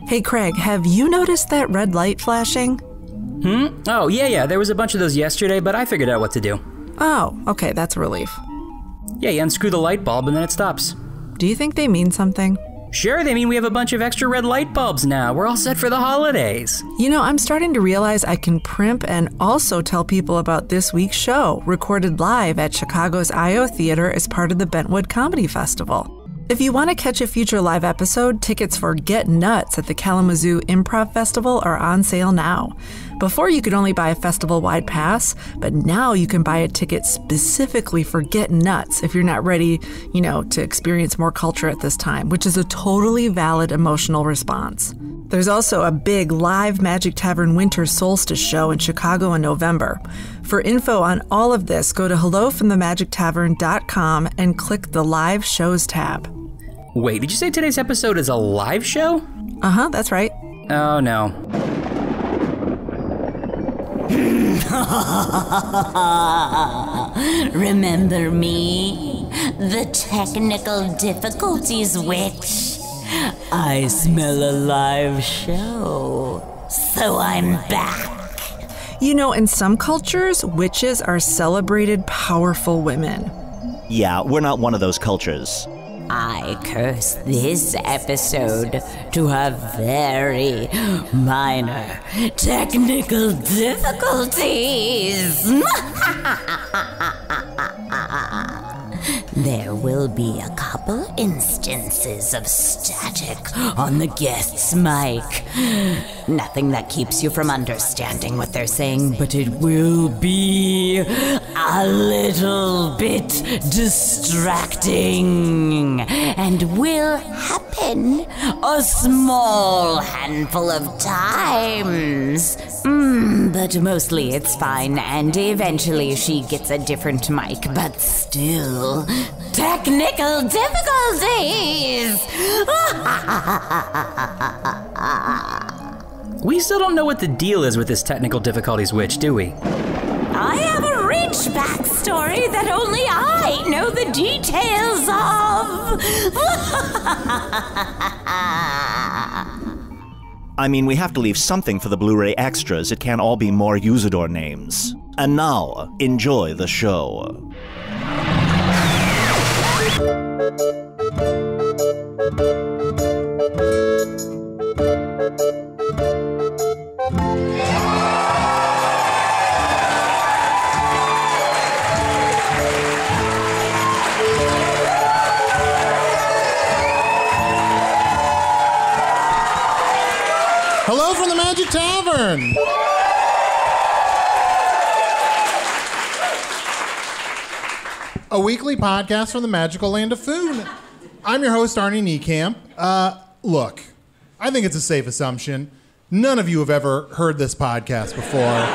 Hey, Craig, have you noticed that red light flashing? Oh, yeah, there was a bunch of those yesterday, but I figured out what to do. Oh, okay, that's a relief. Yeah, you unscrew the light bulb and then it stops. Do you think they mean something? Sure, they mean we have a bunch of extra red light bulbs now. We're all set for the holidays. You know, I'm starting to realize I can primp and also tell people about this week's show, recorded live at Chicago's I.O. Theater as part of the Bentwood Comedy Festival. If you want to catch a future live episode, tickets for Get Nuts at the Kalamazoo Improv Festival are on sale now. Before, you could only buy a festival-wide pass, but now you can buy a ticket specifically for Get Nuts if you're not ready, to experience more culture at this time, which is a totally valid emotional response. There's also a big live Magic Tavern Winter Solstice show in Chicago in November. For info on all of this, go to hellofromthemagictavern.com and click the Live Shows tab. Wait, did you say today's episode is a live show? Uh-huh, that's right. Oh, no. Remember me? The technical difficulties witch. I smell a live show, so I'm back. You know, in some cultures, witches are celebrated, powerful women. Yeah, we're not one of those cultures. I curse this episode to have very minor technical difficulties. There will be a couple instances of static on the guest's mic. Nothing that keeps you from understanding what they're saying, but it will be a little bit distracting and will happen a small handful of times. But mostly it's fine, and eventually she gets a different mic, but still, technical difficulties! We still don't know what the deal is with this technical difficulties witch, do we? I have a rich backstory that only I know the details of! I mean, we have to leave something for the Blu-ray extras. It can't all be more Usador names. And now, enjoy the show. Hello from the Magic Tavern! A weekly podcast from the magical land of Foon. I'm your host, Arnie Niekamp. Look, I think it's a safe assumption. None of you have ever heard this podcast before.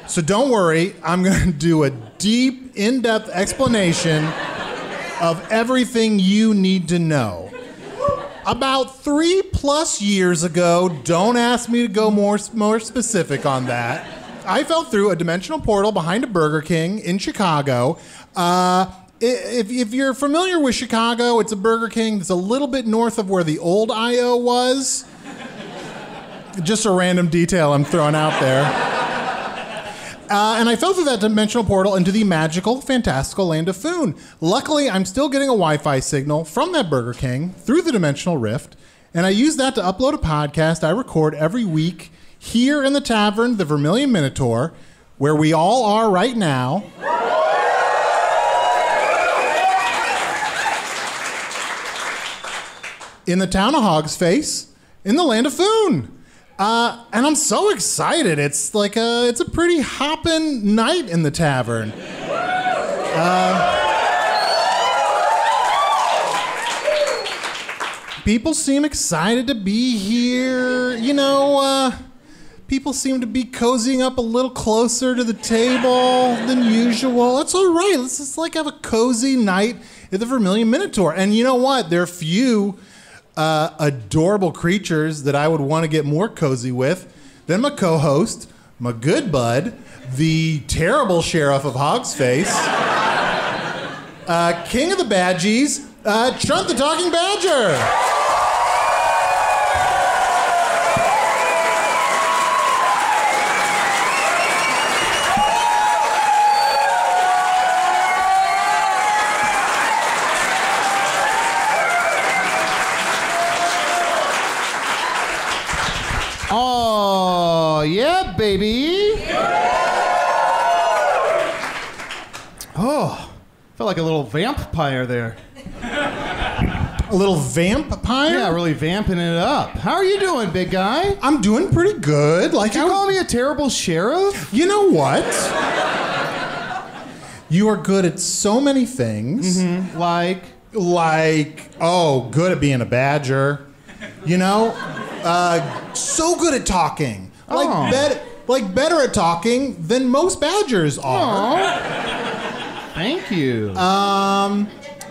So don't worry, I'm going to do a deep, in-depth explanation of everything you need to know. About 3+ years ago, don't ask me to go more specific on that, I fell through a dimensional portal behind a Burger King in Chicago. If you're familiar with Chicago, it's a Burger King that's a little bit north of where the old I.O. was. Just a random detail I'm throwing out there. And I fell through that dimensional portal into the magical, fantastical land of Foon. Luckily, I'm still getting a Wi-Fi signal from that Burger King through the dimensional rift, and I use that to upload a podcast I record every week here in the tavern, the Vermilion Minotaur, where we all are right now. In the town of Hogsface, in the land of Foon. And I'm so excited. It's like it's a pretty hoppin' night in the tavern. People seem excited to be here. People seem to be cozying up a little closer to the table than usual. That's all right. Let's just have a cozy night at the Vermilion Minotaur. And you know what? There are few adorable creatures that I would want to get more cozy with than my co-host, my good bud, the terrible sheriff of Hogsface, king of the Badgies, Chunt the Talking Badger. yeah, baby. Oh, felt like a little vampire there. A little vampire? Yeah, really vamping it up. How are you doing, big guy? I'm doing pretty good. Like, Did you call me a terrible sheriff? You know what? You are good at so many things. Mm-hmm. Like, good at being a badger. You know? So good at talking. Like better at talking than most badgers are. Aww. Thank you.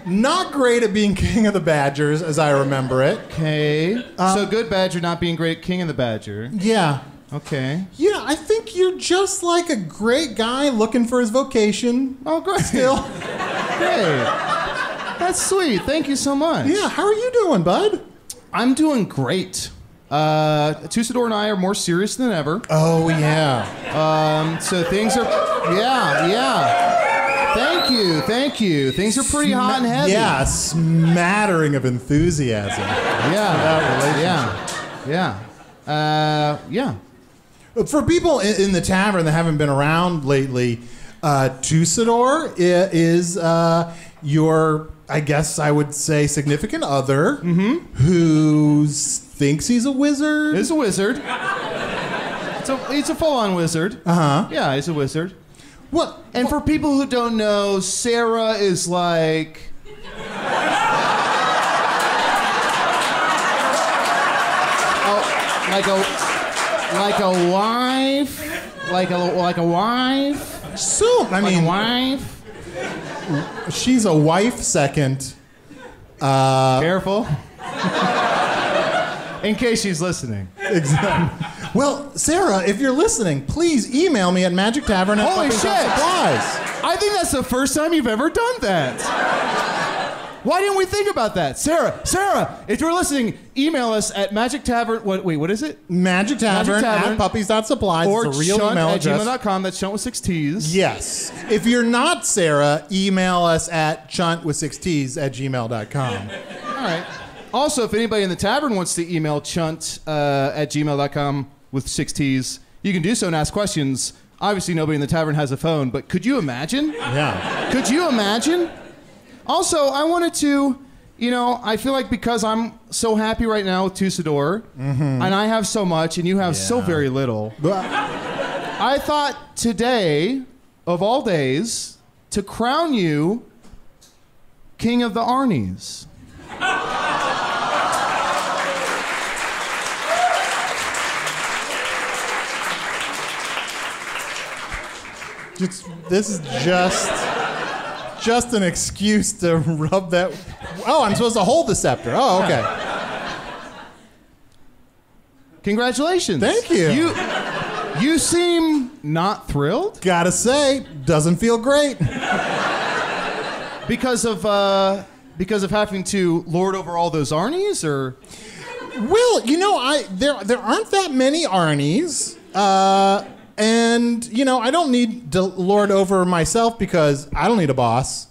Not great at being king of the badgers, as I remember it. Okay. So good badger not being great king of the badger. Yeah. Okay. Yeah, I think you're just like a great guy looking for his vocation. Oh, great. Still. Great. That's sweet. Thank you so much. Yeah, how are you doing, bud? I'm doing great. Tusador and I are more serious than ever. Oh, yeah. So things are... Yeah. Thank you. Things are pretty hot and heavy. Yeah, a smattering of enthusiasm. Yeah. For people in the tavern that haven't been around lately, Tusador is your, I guess I would say, significant other who thinks he's a wizard. He's a wizard. He's a full-on wizard. Uh-huh. Yeah, he's a wizard. What? And for people who don't know, Sarah is like... like a wife? Like a wife? So, I mean... a wife? She's a wife second. Careful. In case she's listening. Exactly. Well, Sarah, if you're listening, please email me at Magic Tavern at Holy shit! Supplies. I think that's the first time you've ever done that. Why didn't we think about that? Sarah, if you're listening, email us at Magic Tavern. What is it? Magic Tavern at puppies.supplies. Or it's a real email address. chunt@gmail.com. That's chunt with 6 T's. Yes. If you're not Sarah, email us at chunt with 6 T's at gmail.com. All right. Also, if anybody in the tavern wants to email chunt at gmail.com with 6 T's, you can do so and ask questions. Obviously, nobody in the tavern has a phone, but could you imagine? Yeah. Could you imagine? Also, I wanted to, I feel like because I'm so happy right now with Tusador, and I have so much, and you have so very little, I thought today, of all days, to crown you King of the Arnies. This is just an excuse to rub that. Oh, I'm supposed to hold the scepter. Oh, okay. Congratulations. Thank you. You seem not thrilled. Gotta say, doesn't feel great. Because of having to lord over all those Arnies, or? Well, there aren't that many Arnies. And, I don't need to lord over myself because I don't need a boss.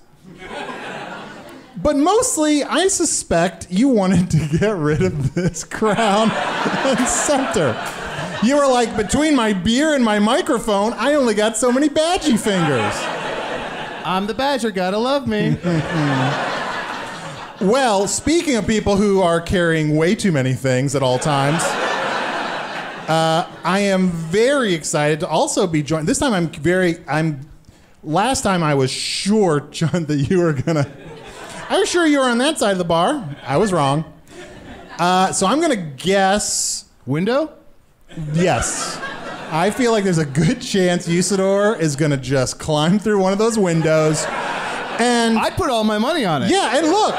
But mostly, I suspect you wanted to get rid of this crown and scepter. You were like, between my beer and my microphone, I only got so many badgy fingers. I'm the badger, gotta love me. Well, speaking of people who are carrying way too many things at all times... I am very excited to also be joined. This time last time I was sure, John, that you were gonna... I was sure you were on that side of the bar. I was wrong. So I'm gonna guess... Window? Yes. I feel like there's a good chance Usador is gonna just climb through one of those windows and... I'd put all my money on it. Yeah, and look.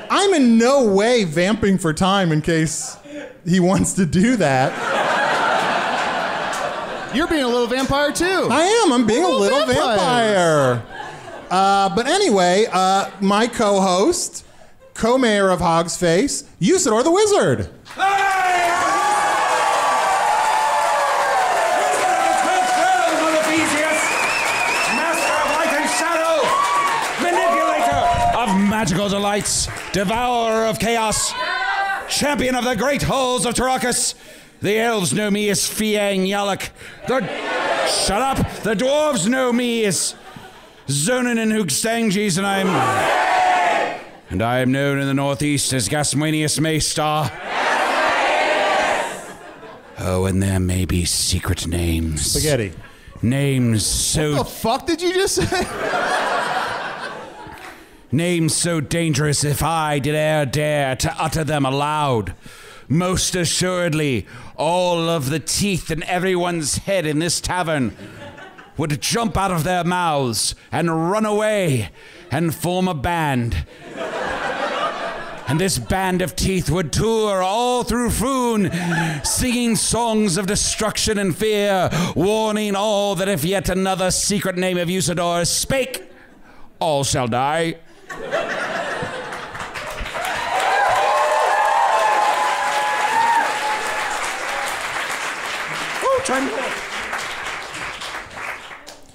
I'm in no way vamping for time in case... he wants to do that. You're being a little vampire too. I am. I'm being a little vampire. But anyway, my co-host, co-mayor of Hog's Face, Usador the Wizard. Master of light and shadow, manipulator of magical delights, devourer of chaos, champion of the great halls of Tarakas, The elves know me as Fiang Yalak. Shut up! The dwarves know me as Zonin and Hoogstanges, and I am known in the northeast as Gasmanius Maystar. Oh, and there may be secret names. Spaghetti. Names so... What the fuck did you just say? Names so dangerous if I did dare to utter them aloud. Most assuredly, all of the teeth in everyone's head in this tavern would jump out of their mouths and run away and form a band. And this band of teeth would tour all through Foon, singing songs of destruction and fear, warning all that if yet another secret name of Usador spake, all shall die.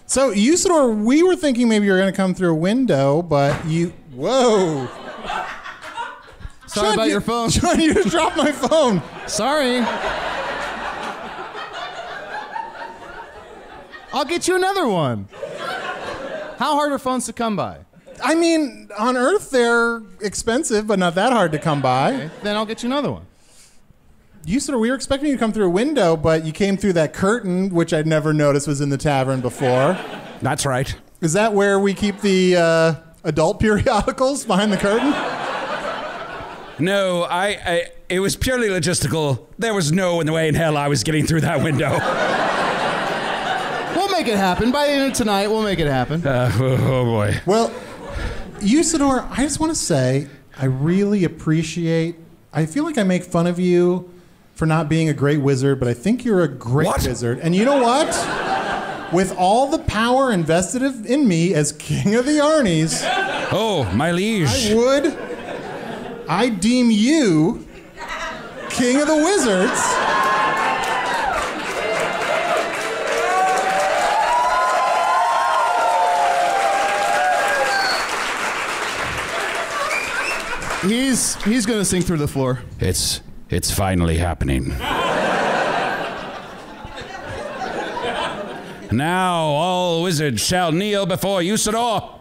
So, Usador, we were thinking maybe you were going to come through a window, but you... Whoa. Sorry about your phone. John, you just dropped my phone. Sorry. I'll get you another one. How hard are phones to come by? I mean, on Earth, they're expensive, but not that hard to come by. Okay, then I'll get you another one. Usador, we were expecting you to come through a window, but you came through that curtain, which I'd never noticed was in the tavern before. That's right. Is that where we keep the adult periodicals, behind the curtain? No, it was purely logistical. There was no way in hell I was getting through that window. We'll make it happen. By the end of tonight, we'll make it happen. Oh boy. Well, Usador, I just want to say, I really appreciate... I feel like I make fun of you for not being a great wizard, but I think you're a great wizard. And you know what? With all the power invested in me as King of the Arnies... Oh, my liege. I deem you King of the Wizards. He's gonna sing through the floor. It's finally happening. Now all wizards shall kneel before Usador.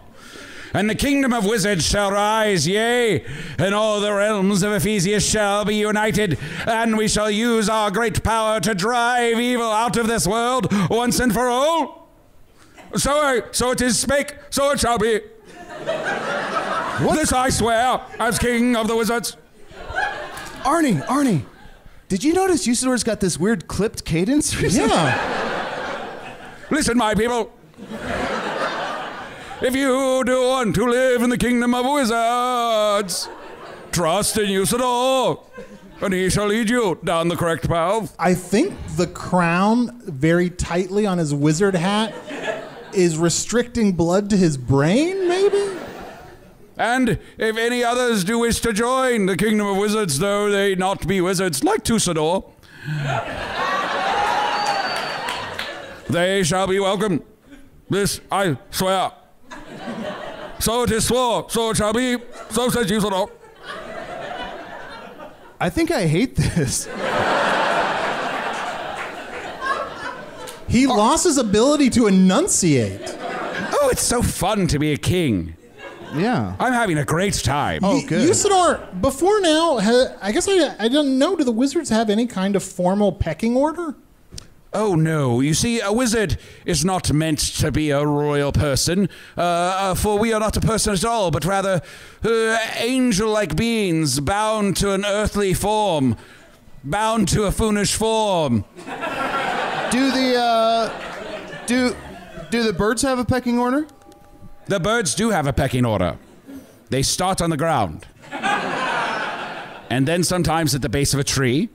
And the kingdom of wizards shall rise, yea, and all the realms of Ephesius shall be united, and we shall use our great power to drive evil out of this world once and for all. So it is spake, so it shall be. What? This I swear, as king of the wizards. Arnie, did you notice Usador's got this weird clipped cadence? Yeah. Listen, my people. If you do want to live in the kingdom of wizards, trust in Usador, and he shall lead you down the correct path. I think the crown very tightly on his wizard hat is restricting blood to his brain, maybe? And if any others do wish to join the kingdom of wizards, though they not be wizards like Usador, they shall be welcome. This I swear. So it is swore, so it shall be, so says Usador. I think I hate this. He lost his ability to enunciate. Oh, it's so fun to be a king. Yeah. I'm having a great time. Oh, good. Usador, before now, I guess I don't know, do the wizards have any kind of formal pecking order? Oh, no. You see, a wizard is not meant to be a royal person, for we are not a person at all, but rather angel-like beings bound to an earthly form, bound to a Foonish form. Do the birds have a pecking order? The birds do have a pecking order. They start on the ground, and then sometimes at the base of a tree.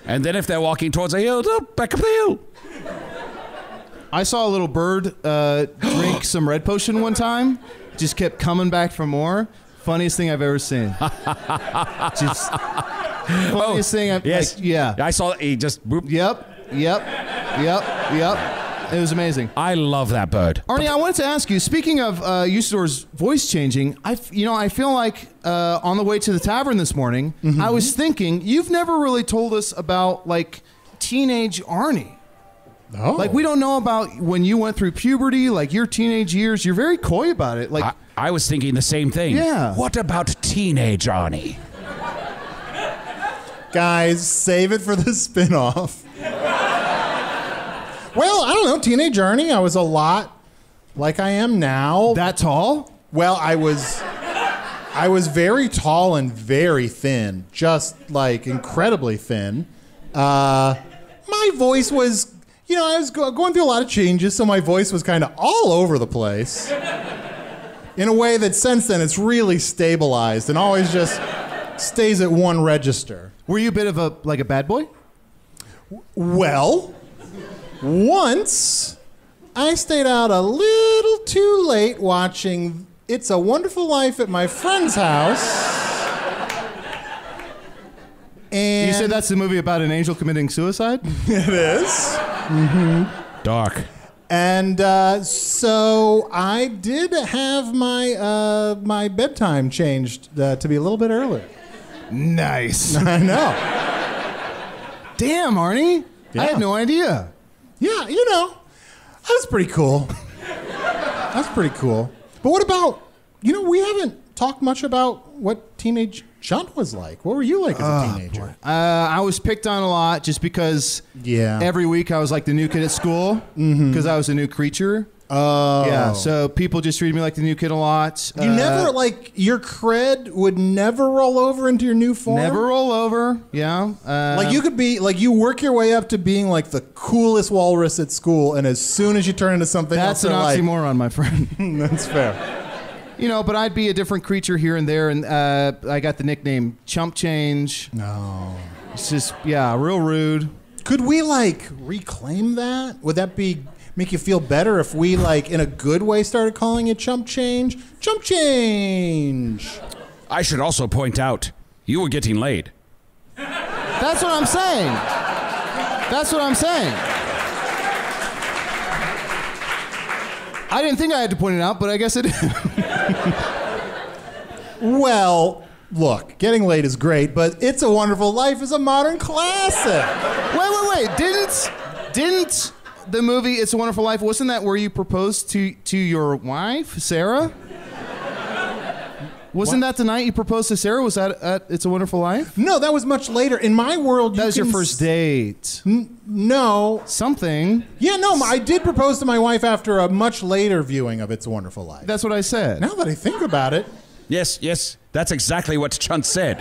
And then if they're walking towards a hill, they'll back up the hill. I saw a little bird drink some red potion one time. Just kept coming back for more. Funniest thing I've ever seen. Just funniest thing. Yes. Yeah. I saw he just... Whoop. Yep. It was amazing. I love that bird. Arnie, I wanted to ask you, speaking of Usador's voice changing, I feel like on the way to the tavern this morning, I was thinking, you've never really told us about, like, teenage Arnie. Oh. Like, we don't know about when you went through puberty, like your teenage years. You're very coy about it. Like, I was thinking the same thing. Yeah. What about teenage Arnie? Guys, save it for the spin-off. Well, I don't know. Teenage Arnie, I was a lot like I am now. that tall? Well, I was very tall and very thin, just like incredibly thin. My voice was, I was going through a lot of changes, so my voice was kind of all over the place. In a way that since then it's really stabilized and always just stays at one register. Were you a bit of a bad boy? Well, once I stayed out a little too late watching It's a Wonderful Life at my friend's house. And You said that's the movie about an angel committing suicide? it is. Mm-hmm. Dark. And so I did have my my bedtime changed to be a little bit earlier. Nice. I know. Damn, Arnie. Yeah. I had no idea. Yeah, that was pretty cool. That's pretty cool. But what about, we haven't talked much about what teenage Chunt was like. What were you like as a teenager? I was picked on a lot just because every week I was like the new kid at school because I was a new creature. Oh. Yeah, so people just treated me like the new kid a lot. You never, your cred would never roll over into your new form? Never roll over, yeah. You could be, you work your way up to being, the coolest walrus at school, and as soon as you turn into something else, That's an oxymoron, my friend. That's fair. But I'd be a different creature here and there, and I got the nickname Chump Change. No. It's just, real rude. Could we, reclaim that? Would that make you feel better if we, in a good way, started calling it Chump Change? Chump Change! I should also point out, you were getting laid. That's what I'm saying. That's what I'm saying. I didn't think I had to point it out, but I guess it is. Well, look, getting laid is great, but It's a Wonderful Life is a modern classic. Wait. Didn't the movie It's a Wonderful Life, wasn't that where you proposed to your wife, Sarah? Wasn't that the night you proposed to Sarah? Was that at It's a Wonderful Life? No, that was much later. In my world, That was your first date. No. Something. Yeah, no, I did propose to my wife after a much later viewing of It's a Wonderful Life. That's what I said. Now that I think about it. Yes, that's exactly what Chunt said.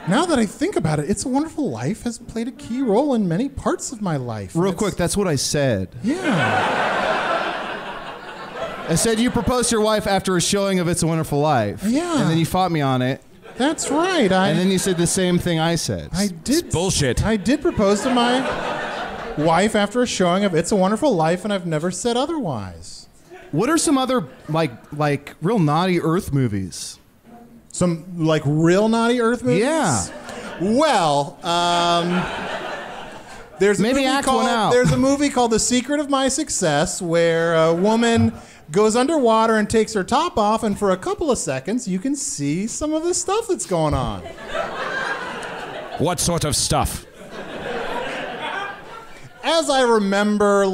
Now that I think about it, It's a Wonderful Life has played a key role in many parts of my life. Real quick, that's what I said. Yeah. I said you proposed to your wife after a showing of It's a Wonderful Life. Yeah. And then you fought me on it. That's right. And then you said the same thing I said. I did. It's bullshit. I did propose to my wife after a showing of It's a Wonderful Life, and I've never said otherwise. What are some other like real naughty Earth movies? Some real naughty Earth movies? Yeah. Well, there's a Maybe movie act called, one out. There's a movie called The Secret of My Success where a woman goes underwater and takes her top off, and for a couple of seconds you can see some of the stuff that's going on. What sort of stuff? As I remember,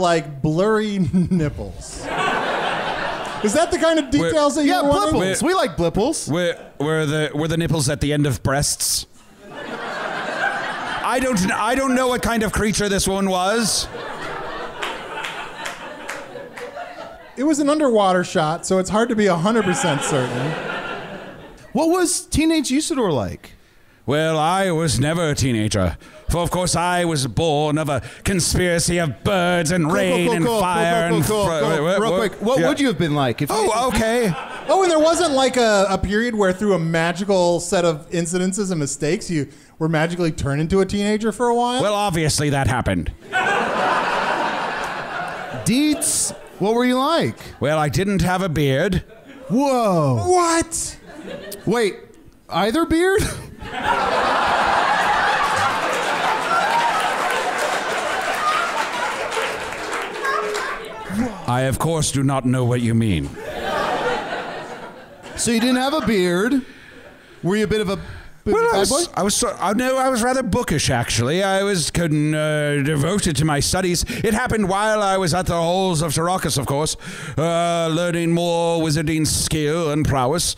blurry nipples. Is that the kind of details that you're wanting? blipples. We like blipples. Were the nipples at the end of breasts? I don't know what kind of creature this one was. It was an underwater shot, so it's hard to be 100% certain. What was teenage Usador like? Well, I was never a teenager. For of course I was born of a conspiracy of birds and rain and fire and... Real quick, what would you have been like? If Okay. Oh, and there wasn't a period where through a magical set of incidences and mistakes you were magically turned into a teenager for a while? Well, obviously that happened. Deets, what were you like? Well, I didn't have a beard. Whoa. What? Wait, either beard? I, of course, do not know what you mean. So you didn't have a beard. Were you a bit of a I was rather bookish, actually. I was devoted to my studies. It happened while I was at the halls of Tarakas, of course, learning more wizarding skill and prowess.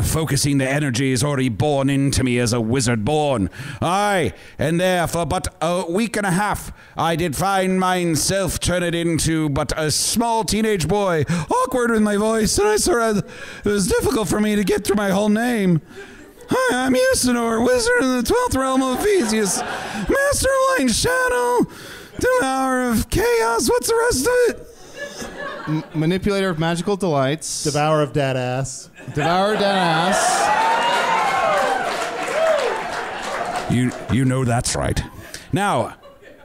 Focusing the energies already born into me as a wizard born. And there for but a week and a half, I did find myself turn it into but a small teenage boy, awkward with my voice, and it was difficult for me to get through my whole name. Hi, I'm Usador, wizard in the 12th realm of Theseus, master of light and shadow, devourer of chaos. What's the rest of it? Manipulator of magical delights. Devourer of dead ass. Devourer dead ass. You know that's right. Now,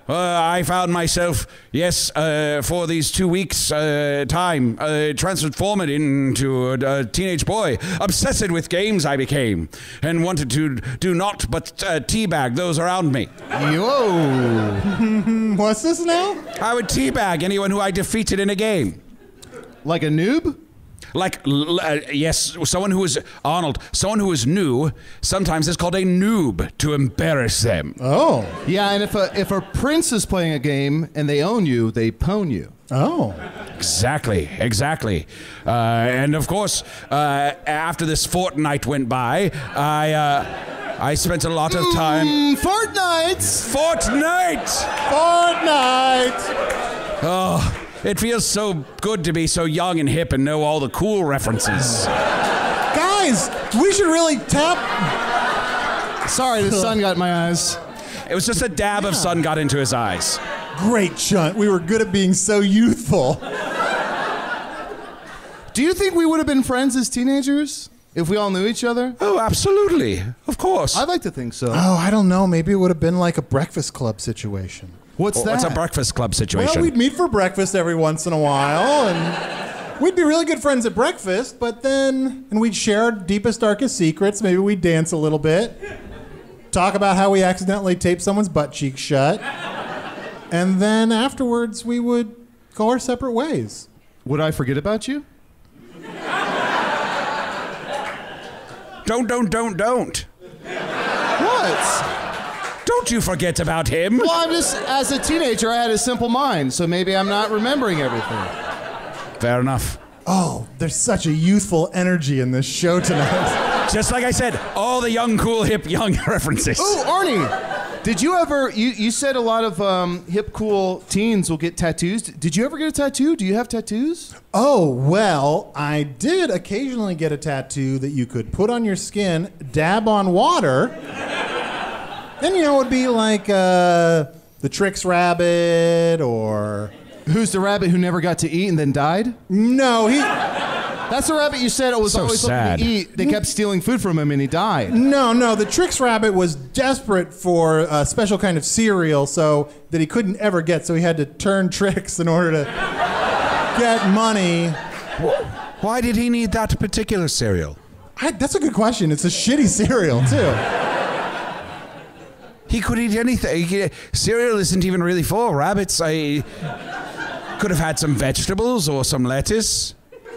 I found myself, for these 2 weeks time, transformed into a teenage boy. Obsessed with games I became, and wanted to do naught but teabag those around me. Yo! What's this now? I would teabag anyone who I defeated in a game. Like a noob? Like, yes, someone who is, Arnold, someone who is new, sometimes is called a noob to embarrass them. Oh. Yeah, and if a prince is playing a game and they own you, they pwn you. Oh. Exactly. And of course, after this fortnight went by, I spent a lot of time... Fortnite! Oh... It feels so good to be so young and hip and know all the cool references. Guys, we should really tap... Sorry, the sun got in my eyes. It was just a dab of sun got into his eyes. Great, Chunt. We were good at being so youthful. Do you think we would have been friends as teenagers if we all knew each other? Oh, absolutely. Of course. I'd like to think so. Oh, I don't know. Maybe it would have been like a Breakfast Club situation. What's that? What's a Breakfast Club situation? Well, we'd meet for breakfast every once in a while, and we'd be really good friends at breakfast, but then, and we'd share our deepest, darkest secrets. Maybe we'd dance a little bit, talk about how we accidentally taped someone's butt cheek shut, and then afterwards we would go our separate ways. Would I forget about you? Don't. What? Don't you forget about him. Well, I'm just, as a teenager, I had a simple mind, so maybe I'm not remembering everything. Fair enough. Oh, there's such a youthful energy in this show tonight. Just like I said, all the young, cool, hip, young references. Oh, Arnie, did you ever, you said a lot of hip, cool teens will get tattoos. Did you ever get a tattoo? Do you have tattoos? Oh, well, I did occasionally get a tattoo that you could put on your skin, dab on water, then, it would be like the Trix rabbit or... Who's the rabbit who never got to eat and then died? No, That's the rabbit you said was so always sad. looking to eat. They kept stealing food from him and he died. No, the Trix rabbit was desperate for a special kind of cereal so that he couldn't ever get, so he had to turn tricks in order to get money. Why did he need that particular cereal? That's a good question. It's a shitty cereal, too. He could eat anything. Cereal isn't even really for rabbits. I could have had some vegetables or some lettuce.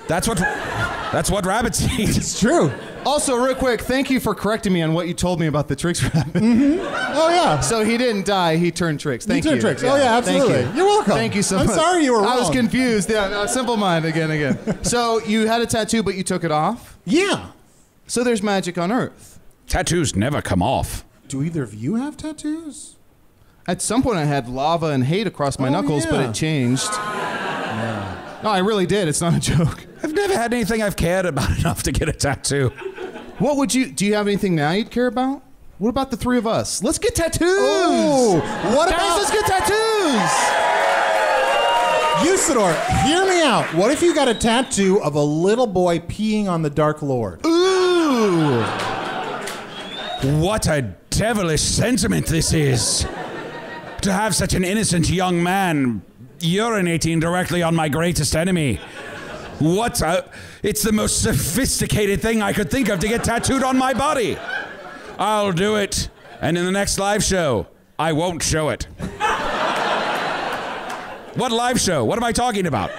That's what rabbits eat. It's true. Also, real quick, thank you for correcting me on what you told me about the Trix rabbit. Mm-hmm. Oh, yeah. So he didn't die, he turned tricks. Thank you. He turned tricks. Oh, yeah, absolutely. Thank you. You're welcome. Thank you so much. I'm sorry you were wrong. I was confused. Yeah, no, simple mind again. So you had a tattoo, but you took it off? Yeah. So there's magic on Earth. Tattoos never come off. Do either of you have tattoos? At some point I had lava and hate across my knuckles, but it changed. No, I really did. It's not a joke. I've never had anything I've cared about enough to get a tattoo. What would you... Do you have anything now you'd care about? What about the three of us? Let's get tattoos! Oh, what Guys, about... let's get tattoos! Usador, hear me out. What if you got a tattoo of a little boy peeing on the Dark Lord? Ooh! What a devilish sentiment this is. To have such an innocent young man urinating directly on my greatest enemy. It's the most sophisticated thing I could think of to get tattooed on my body. I'll do it. And in the next live show, I won't show it. What live show? What am I talking about?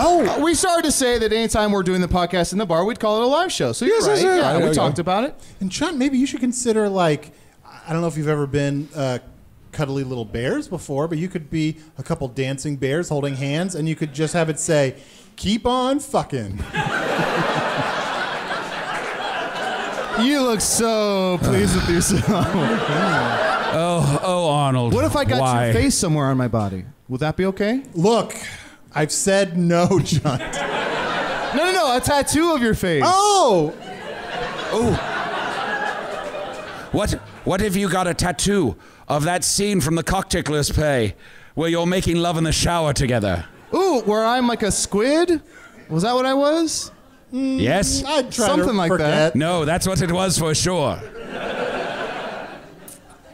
Oh, We started to say that anytime we're doing the podcast in the bar, we'd call it a live show. So you're right. Yeah, we talked about it. and Chunt, maybe you should consider like, I don't know if you've ever been cuddly little bears before, but you could be a couple dancing bears holding hands, and you could just have it say, "Keep on fucking." You look so pleased with yourself. Oh, Arnold. What if I got Why? your face somewhere on my body? Would that be okay? Look, I've said no, Chunt. No, a tattoo of your face. Oh, What if you got a tattoo of that scene from the Cockticklers play where you're making love in the shower together? Ooh, where I'm like a squid? Was that what I was? Yes? I'd try Something to like forget. that. No, that's what it was for sure.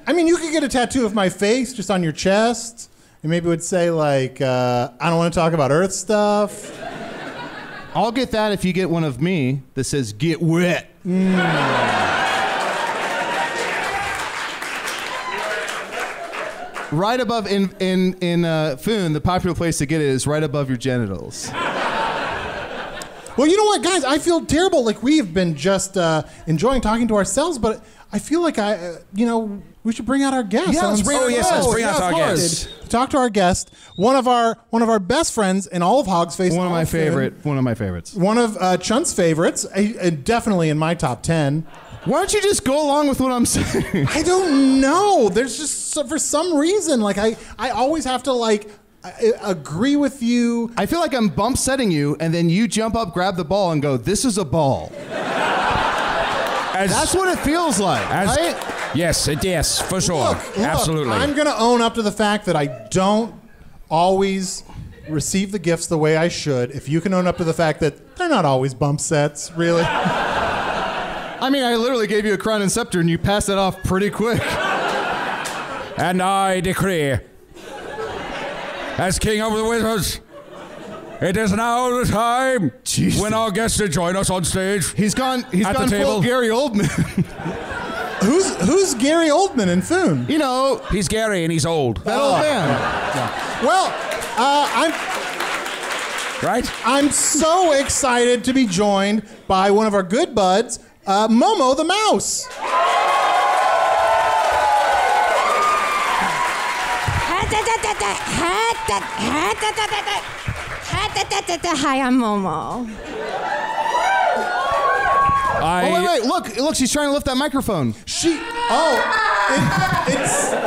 I mean, you could get a tattoo of my face just on your chest, and maybe it would say like, "I don't want to talk about Earth stuff." I'll get that if you get one of me that says "Get wet." Right above in Foon, the popular place to get it is right above your genitals. Well, you know what, guys? I feel terrible. Like, we have been just enjoying talking to ourselves, but I feel like we should bring out our guest. Yeah, let's bring let's bring out of our course. guest. Talk to our guest, one of our best friends in all of Hog's Face. One of my One favorites. One of Chunt's favorites, definitely in my top 10. Why don't you just go along with what I'm saying? I don't know. There's just for some reason, like I always have to like agree with you. I feel like I'm bump setting you, and then you jump up, grab the ball, and go, "This is a ball." That's what it feels like, right? Yes, for sure. Look, Absolutely. I'm going to own up to the fact that I don't always receive the gifts the way I should. If you can own up to the fact that they're not always bump sets, really. I mean, I literally gave you a crown and scepter, and you passed it off pretty quick. And I decree, as King of the Wizards, it is now the time when our guest to join us on stage. He's gone At the table. full Gary Oldman. Who's Gary Oldman in Foon? You know, He's Gary and he's old. that old man. Well, I'm so excited to be joined by one of our good buds, Momo the Mouse. Hi, I'm Momo. Wait, look, she's trying to lift that microphone.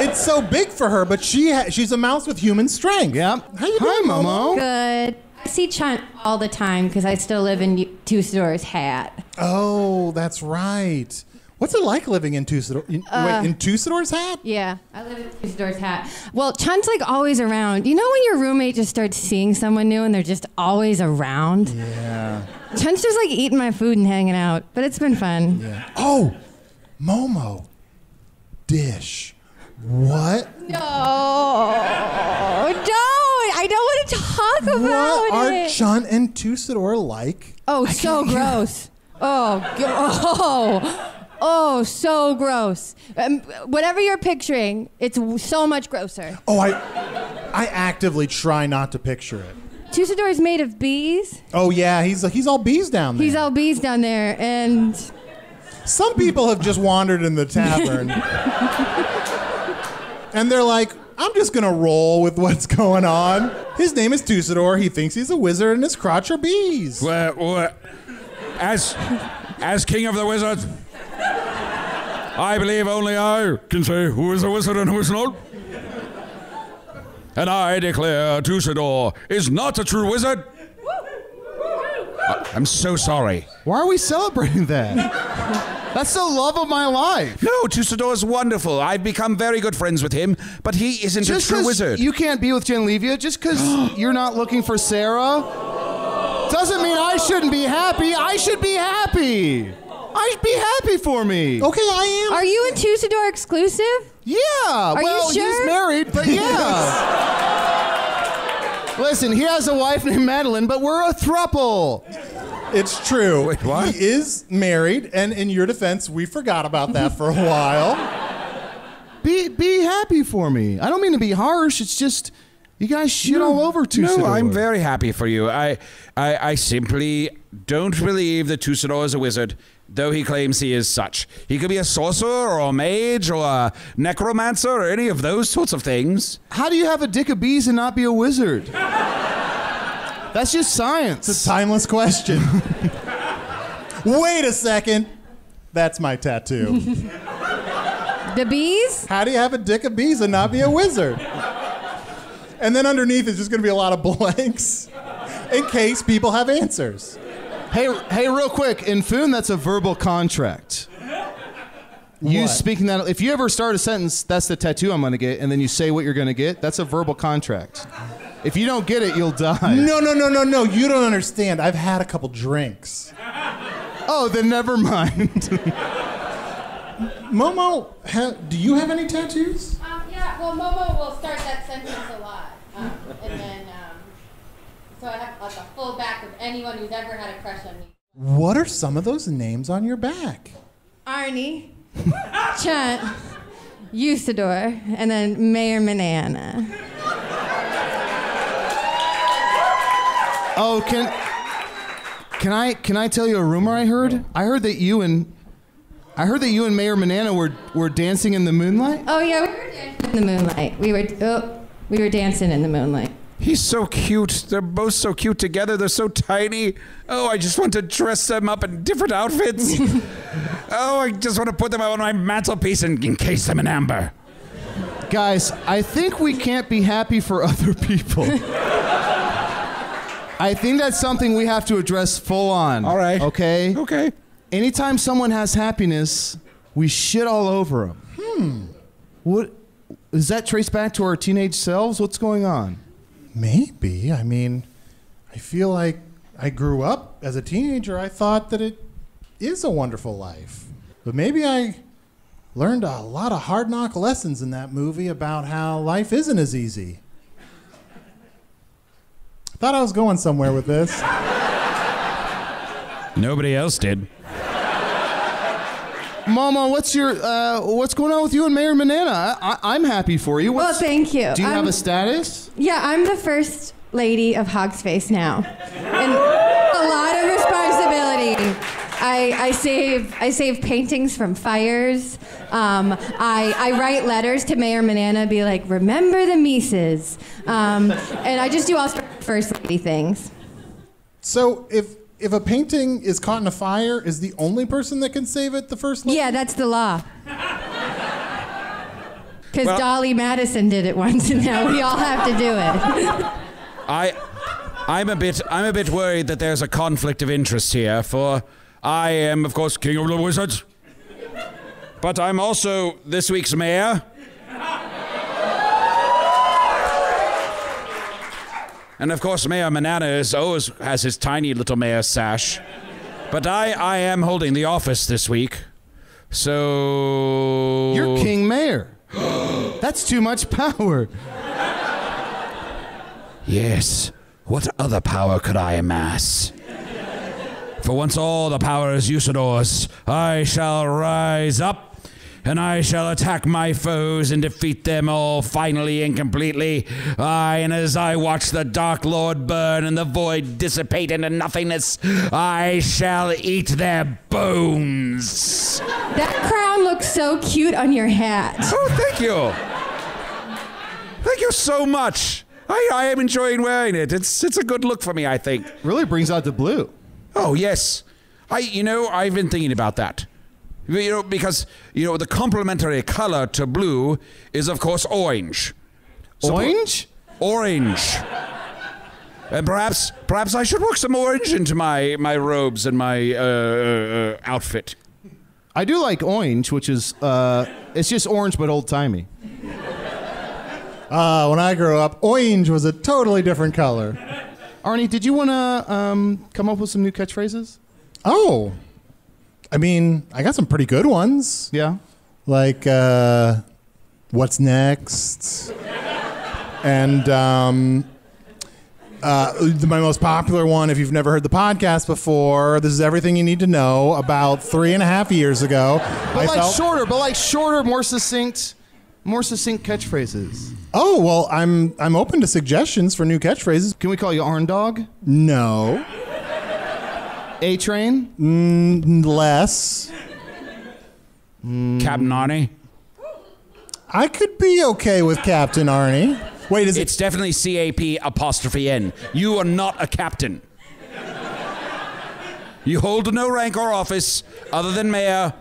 It's so big for her, but she's a mouse with human strength. Yeah. How you doing, Momo? Good. I see Chunt all the time because I still live in Tusador's hat. Oh, that's right. What's it like living in Tusador? In Tusador's hat? Yeah, I live in Tusador's hat. Well, Chunt's like always around. You know when your roommate just starts seeing someone new and they're just always around? Yeah. Chunt's just like eating my food and hanging out, but it's been fun. Yeah. Oh, Momo. Dish. What? No, don't. I don't want to talk about What are it. Chunt and Tusador like? Oh, so gross. Oh, so gross. Whatever you're picturing, it's so much grosser. Oh, I actively try not to picture it. Tusador is made of bees. Oh yeah, he's all bees down there. He's all bees down there, and Some people have just wandered in the tavern, and they're like, "I'm just gonna roll with what's going on." His name is Tusador. He thinks he's a wizard, and his crotch are bees. As King of the Wizards, I believe only I can say who is a wizard and who is not. And I declare Tusador is not a true wizard. I'm so sorry. Why are we celebrating that? That's the love of my life. No, Tusador is wonderful. I've become very good friends with him, but he isn't Just a true 'cause wizard. you can't be with Genlevia, just because you're not looking for Sarah, doesn't mean I shouldn't be happy. I should be happy. I should be happy for me. Okay, I am. are you and Tusador exclusive? Yeah. Are you sure? He's married, but yeah. Listen, he has a wife named Madeline, but we're a throuple. It's true. Wait, what? He is married, and in your defense, we forgot about that for a while. Be happy for me. I don't mean to be harsh. It's just You guys shit all over Tussador. No, I'm very happy for you. I simply don't believe that Tussador is a wizard, though he claims he is such. He could be a sorcerer or a mage or a necromancer or any of those sorts of things. How do you have a dick of bees and not be a wizard? That's just science. It's a timeless question. Wait a second. That's my tattoo. The bees? How do you have a dick of bees and not be a wizard? And then underneath is just going to be a lot of blanks in case people have answers. Hey, real quick. In Foon, that's a verbal contract. You What? speaking that, if you ever start a sentence, that's the tattoo I'm going to get, and then you say what you're going to get, that's a verbal contract. If you don't get it, you'll die. No. You don't understand. I've had a couple drinks. Oh, then never mind. Momo, do you have any tattoos? Yeah, well, Momo will start that sentence a lot. And then, so I have like a full back of anyone who's ever had a crush on me. What are some of those names on your back? Arnie, Chunt, Usador, and then Mayor Manana. Oh, can I tell you a rumor I heard? I heard that you and Mayor Manana were dancing in the moonlight. Oh yeah, we were dancing in the moonlight. We were dancing in the moonlight. He's so cute. They're both so cute together. They're so tiny. Oh, I just want to dress them up in different outfits. Oh, I just want to put them on my mantelpiece and encase them in amber. Guys, I think we can't be happy for other people. I think that's something we have to address full on. All right. Okay? Okay. Anytime someone has happiness, we shit all over them. What does that trace back to our teenage selves? What's going on? Maybe. I mean, I feel like I grew up as a teenager. I thought that it is a wonderful life. But maybe I learned a lot of hard knock lessons in that movie about how life isn't as easy. I thought I was going somewhere with this. Nobody else did. Mama, what's going on with you and Mayor Manana? I'm happy for you. Well, thank you. Do you have a status? Yeah, I'm the first lady of Hog's Face now, and a lot of responsibility. I save paintings from fires. I write letters to Mayor Manana, be like, remember the Mises, and I just do all sorts of first lady things. So if a painting is caught in a fire, is the only person that can save it the first lady? Yeah, that's the law. Because Dolly Madison did it once, and now we all have to do it. I'm a bit worried that there's a conflict of interest here, for I am, of course, King of the Wizards, but I'm also this week's mayor. And of course, Mayor Manana always has his tiny little mayor sash. But I am holding the office this week. So... You're King Mayor. That's too much power. Yes. What other power could I amass? For once all the power is Usador's, I shall rise up, and I shall attack my foes and defeat them all finally and completely. Aye, and as I watch the Dark Lord burn and the void dissipate into nothingness, I shall eat their bones. That crown looks so cute on your hat. Oh, thank you. Thank you so much. I am enjoying wearing it. It's a good look for me, I think. Really brings out the blue. Oh, yes. I've been thinking about that. Because the complementary color to blue is, of course, orange. Orange? Orange. And perhaps I should work some orange into my robes and my outfit. I do like orange, which is, it's just orange but old-timey. When I grew up, orange was a totally different color. Arnie, did you want to come up with some new catchphrases? Oh. I mean, I got some pretty good ones. Yeah. Like, what's next? And my most popular one, if you've never heard the podcast before, this is everything you need to know. About 3.5 years ago. But shorter, more succinct, More succinct catchphrases. Oh, well, I'm open to suggestions for new catchphrases. Can we call you Arn Dog? No. A-Train? Less. Captain Arnie? I could be okay with Captain Arnie. Wait, is It's definitely CAP''N. You are not a captain. You hold no rank or office other than mayor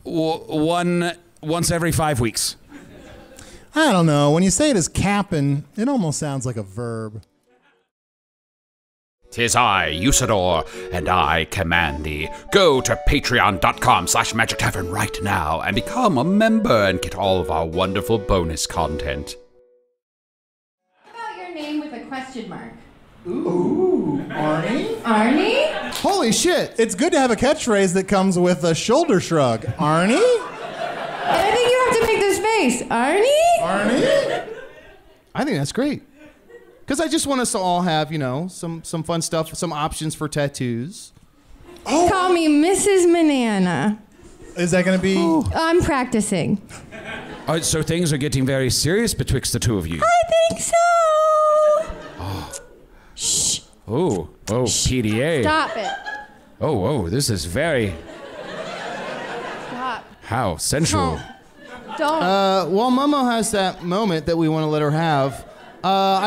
once every 5 weeks. I don't know. When you say it as cap'n, it almost sounds like a verb. 'Tis I, Usador, and I command thee. Go to patreon.com/Magic Tavern right now and become a member and get all of our wonderful bonus content. How about your name with a question mark? Ooh, Arnie? Arnie? Holy shit. It's good to have a catchphrase that comes with a shoulder shrug. Arnie? And I think you have to make this face. Arnie? Arnie? I think that's great. Because I just want us to all have, some fun stuff, some options for tattoos. Oh. Call me Mrs. Banana. Is that going to be... I'm practicing. So things are getting very serious betwixt the two of you. I think so. Shh. Oh, PDA. Stop it. Oh, this is very... Stop. How sensual. Don't. While Momo has that moment that we want to let her have, all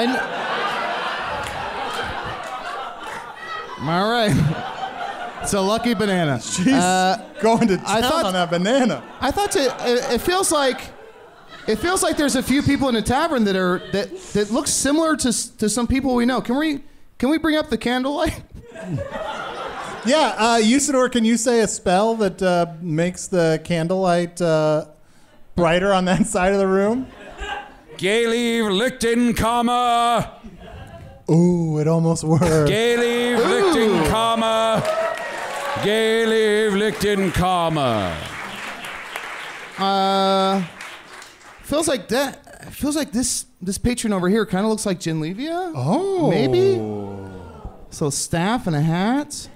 right. It's a lucky banana. She's going to town on that banana. I thought it feels like there's a few people in the tavern that look similar to some people we know. Can we bring up the candlelight? Yeah, Usador, can you say a spell that makes the candlelight brighter on that side of the room? Galeave Lichten, comma. Ooh, it almost worked. Galeave Lichten, comma. Galeave Lichten, comma. Feels like this patron over here kind of looks like Genlevia. Oh. Maybe? So staff and a hat.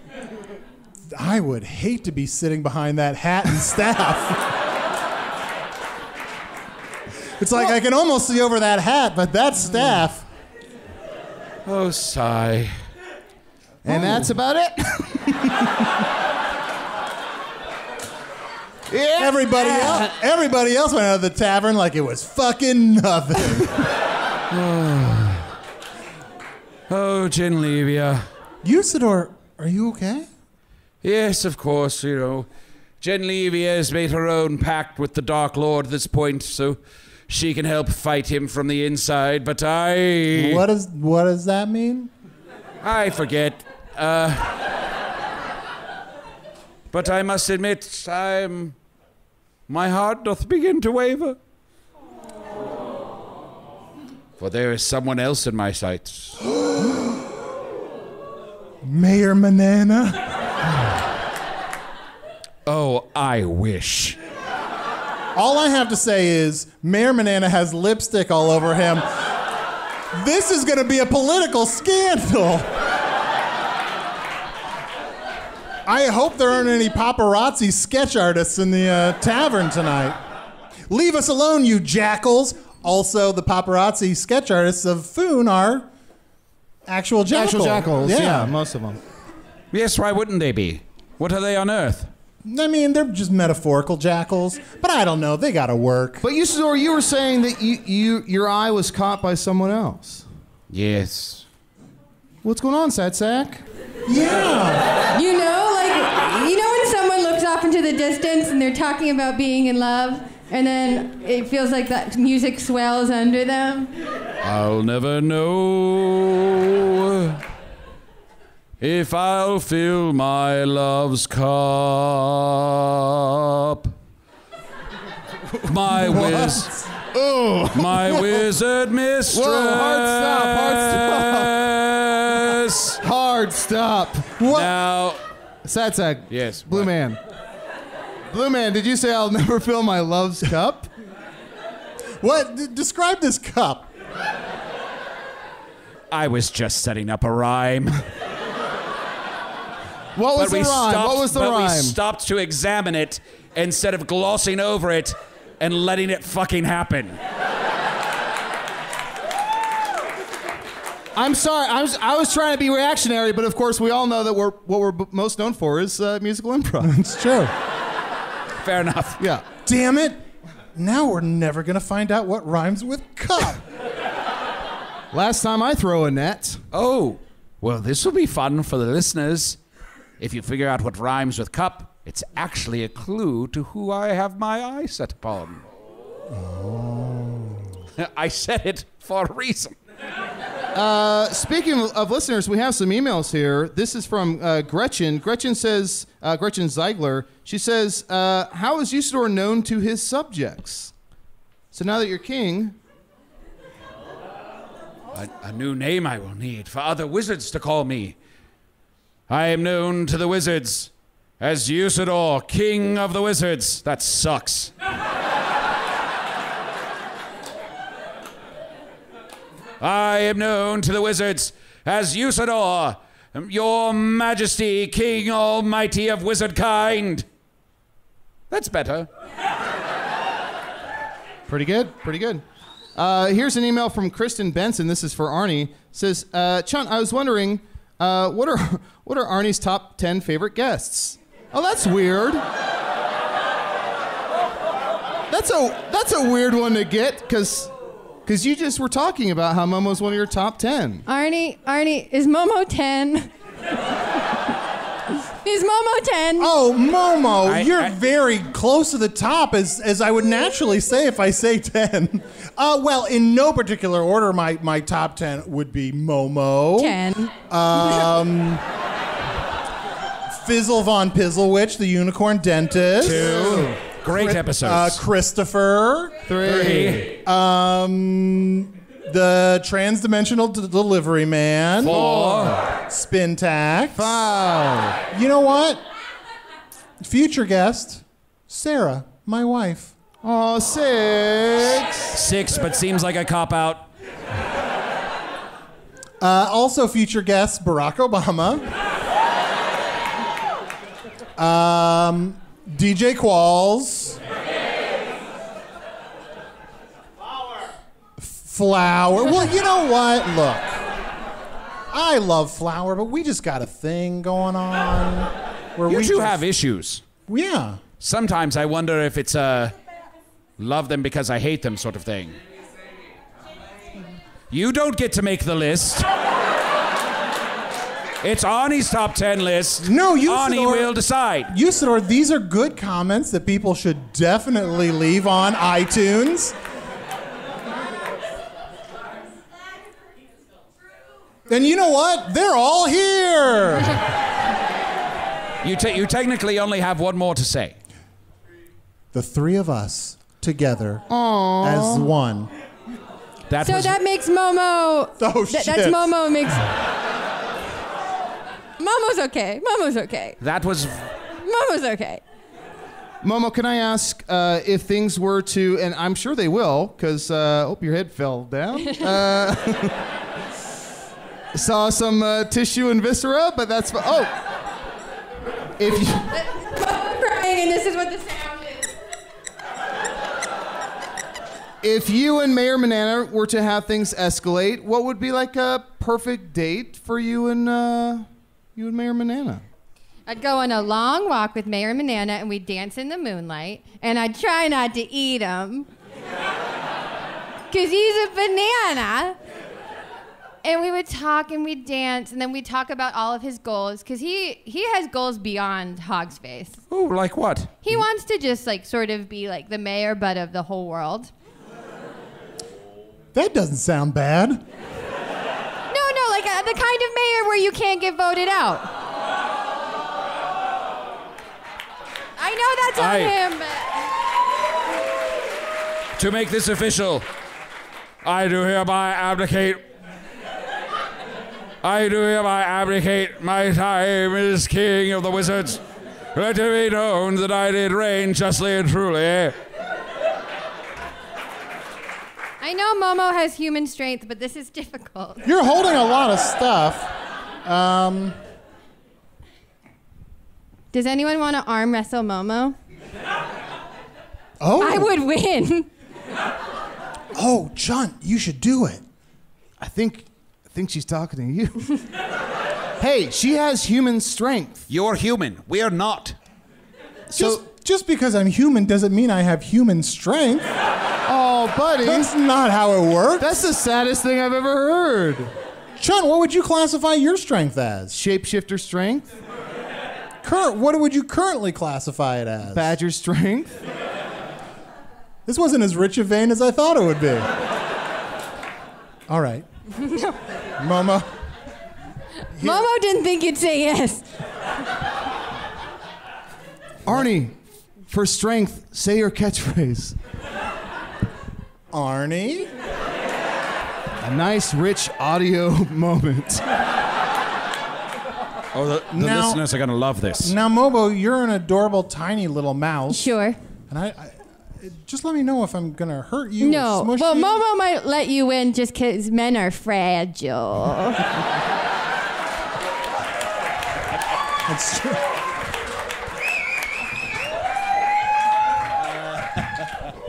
I would hate to be sitting behind that hat and staff. It's like I can almost see over that hat, but that staff. Oh, sigh. And that's about it. Yeah. Everybody else went out of the tavern like it was fucking nothing. Oh, Genlevia. Usador, are you okay? Yes, of course, Genlevia has made her own pact with the Dark Lord at this point, so she can help fight him from the inside, but I... What does that mean? I forget. But I must admit, my heart doth begin to waver. For there is someone else in my sights. Mayor Banana? Oh, I wish. All I have to say is, Mayor Banana has lipstick all over him. This is going to be a political scandal. I hope there aren't any paparazzi sketch artists in the tavern tonight. Leave us alone, you jackals. Also, the paparazzi sketch artists of Foon are actual jackals. Actual jackals, yeah, most of them. Yes, why wouldn't they be? What are they on Earth? I mean, they're just metaphorical jackals, but I don't know. They gotta work. But Usador, you were saying that your eye was caught by someone else. Yes. What's going on, Sad Sack? Yeah. You know when someone looks off into the distance and they're talking about being in love, and then it feels like that music swells under them? I'll never know if I'll fill my love's cup. My wizard mistress. Whoa, hard stop. What? Now, Sad Sack. Yes. Blue what? Man. Blue Man, did you say I'll never fill my love's cup? What? Describe this cup. I was just setting up a rhyme. What was the rhyme? What was the but rhyme? we stopped to examine it instead of glossing over it and letting it fucking happen. I'm sorry. I was trying to be reactionary, but of course we all know that what we're most known for is musical improv. It's true. Fair enough. Yeah. Damn it. Now we're never going to find out what rhymes with cup. Last time I throw a net. Oh, well, this will be fun for the listeners. If you figure out what rhymes with cup, it's actually a clue to who I have my eye set upon. Oh. I said it for a reason. Speaking of listeners, we have some emails here. This is from Gretchen. Gretchen says, Gretchen Zeigler, she says, how is Usador known to his subjects? So now that you're king... A new name I will need for other wizards to call me. I am known to the wizards as Usador, King of the Wizards. That sucks. I am known to the wizards as Usador, your majesty, King almighty of wizard kind. That's better. Pretty good, pretty good. Here's an email from Kristen Benson. This is for Arnie. It says, Chunt, I was wondering, what are Arnie's top 10 favorite guests? Oh, that's weird. That's a weird one to get, because you just were talking about how Momo's one of your top 10. Arnie, is Momo 10? Is Momo 10? Oh, Momo, you're very close to the top, as I would naturally say if I say 10. Well, in no particular order, my top 10 would be Momo. 10. Fizzle Von Pizzlewitch, the unicorn dentist. 2. Great episodes. Christopher. 3. The trans-dimensional delivery man. 4. Spintax. 5. You know what? Future guest, Sarah, my wife. Oh, 6. 6, but seems like a cop-out. Also future guest, Barack Obama. DJ Qualls. Flower. Well, you know what? Look, I love Flower, but we just got a thing going on. Where You we two just- have issues. Yeah. Sometimes I wonder if it's a love them because I hate them sort of thing. You don't get to make the list. It's Arnie's top 10 list. No, Arnie will decide. Usador, these are good comments that people should definitely leave on iTunes. And you know what? They're all here. You technically only have one more to say. The three of us together as one. That makes Momo. Oh, shit. That's Momo makes. Momo's okay. Momo's okay. That was. Momo's okay. Momo, can I ask if things were to, and I'm sure they will, because your head fell down. Saw some tissue and viscera, but that's if you. Crying, and this is what the sound is. If you and Mayor Manana were to have things escalate, what would be like a perfect date for you and Mayor Manana? I'd go on a long walk with Mayor Manana, and we'd dance in the moonlight, and I'd try not to eat him, because he's a banana. And we would talk and we'd dance, and then we'd talk about all of his goals, because he has goals beyond Hog's Face. Oh, like what? He wants to just sort of be like the mayor, but of the whole world. That doesn't sound bad. No, like the kind of mayor where you can't get voted out. I know that's on him. To make this official, I do hereby abdicate. I do hereby abdicate my time as king of the wizards. Let it be known that I did reign justly and truly. I know Momo has human strength, but this is difficult. You're holding a lot of stuff. Does anyone want to arm wrestle Momo? Oh. I would win. Oh, Chunt, you should do it. I think she's talking to you. Hey, she has human strength. You're human. We're not. Just because I'm human doesn't mean I have human strength. Oh, buddy. That's not how it works. That's the saddest thing I've ever heard. Chunt, what would you classify your strength as? Shapeshifter strength. What would you currently classify it as? Badger strength. This wasn't as rich a vein as I thought it would be. All right. Momo. Momo didn't think you'd say yes. Arnie, for strength, say your catchphrase. Arnie? A nice, rich audio moment. Oh, the listeners are going to love this. Now, Momo, you're an adorable, tiny little mouse. Sure. And I just let me know if I'm going to hurt you No. or smush Well, you. Momo might let you win just because men are fragile. That's true.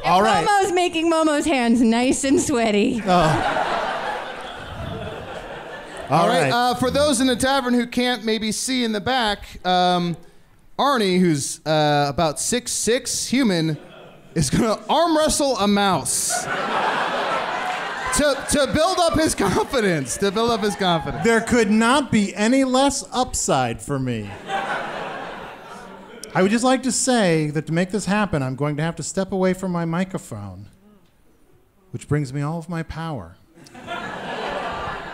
All right. Momo's making Momo's hands nice and sweaty. All right. For those in the tavern who can't maybe see in the back, Arnie, who's about 6'6", human, is going to arm wrestle a mouse to build up his confidence. There could not be any less upside for me. I would just like to say that to make this happen, I'm going to have to step away from my microphone, which brings me all of my power.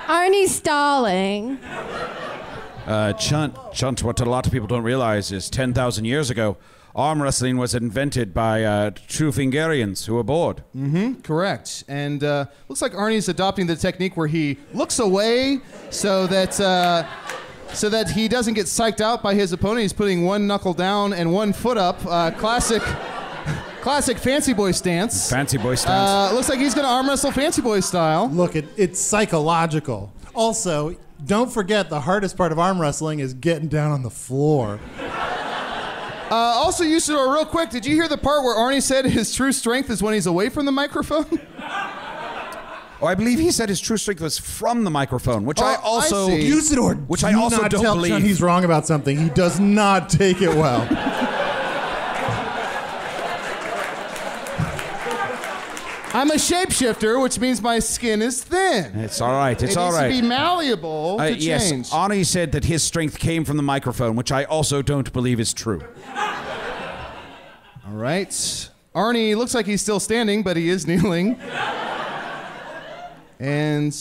Arnie's stalling. Chunt, what a lot of people don't realize is 10,000 years ago, arm wrestling was invented by true Fingarians who were bored. Mm-hmm, correct. And looks like Arnie's adopting the technique where he looks away so that he doesn't get psyched out by his opponent. He's putting one knuckle down and one foot up. Classic Fancy Boy stance. Fancy Boy stance. Looks like he's going to arm wrestle Fancy Boy style. Look, it's psychological. Also, don't forget the hardest part of arm wrestling is getting down on the floor. Also, Usador, real quick, did you hear the part where Arnie said his true strength is when he's away from the microphone? Oh, I believe he said his true strength was from the microphone, which I also... Usador, which I also not don't tell believe. Chunt he's wrong about something. He does not take it well. I'm a shapeshifter, which means my skin is thin. It's all right. It's all right. It needs to be malleable to yes, change. Arnie said that his strength came from the microphone, which I also don't believe is true. All right. Arnie looks like he's still standing, but he is kneeling. And...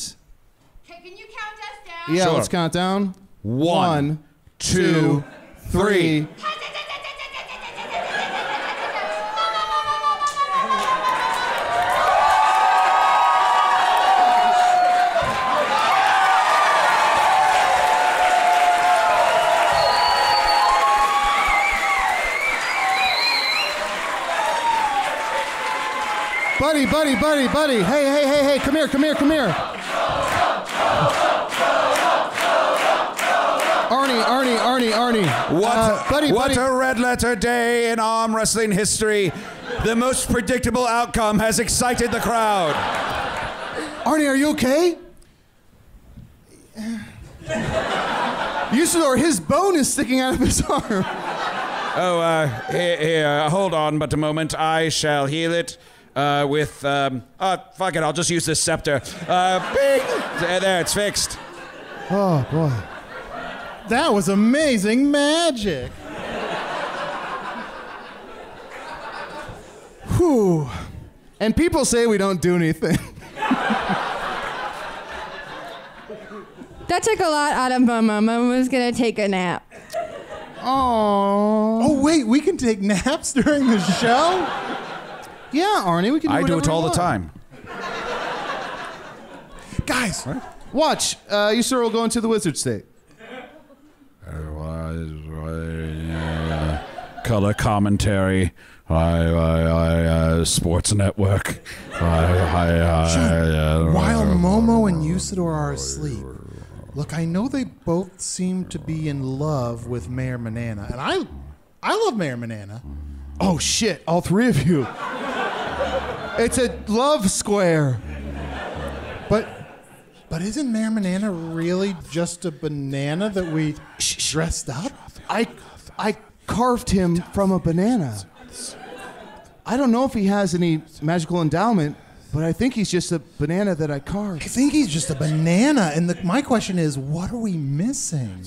Can you count us down? Yeah, Sure. let's count down. 1, 2, 3. Buddy. Hey, come here. Arnie. What a red letter day in arm wrestling history. The most predictable outcome has excited the crowd. Arnie, are you okay? Usador, his bone is sticking out of his arm. Oh, here, hold on but a moment. I shall heal it with, fuck it, I'll just use this scepter. Bing! There, it's fixed. Oh, boy. That was amazing magic. Whew. And people say we don't do anything. That took a lot out of Momo. Momo was going to take a nap. Oh, wait, we can take naps during the show? Yeah, Arnie, we can do I do whatever it all we the want. time. Guys, Watch. Usador will go into the wizard state. Color commentary. Sports Network. while Momo and Usador are asleep, look, I know they both seem to be in love with Mayor Manana, and I love Mayor Manana. Oh shit, all three of you. It's a love square. But isn't Mayor Banana really just a banana that we dressed up? I carved him from a banana. I don't know if he has any magical endowment, but I think he's just a banana that I carved. I think he's just a banana, and my question is, what are we missing?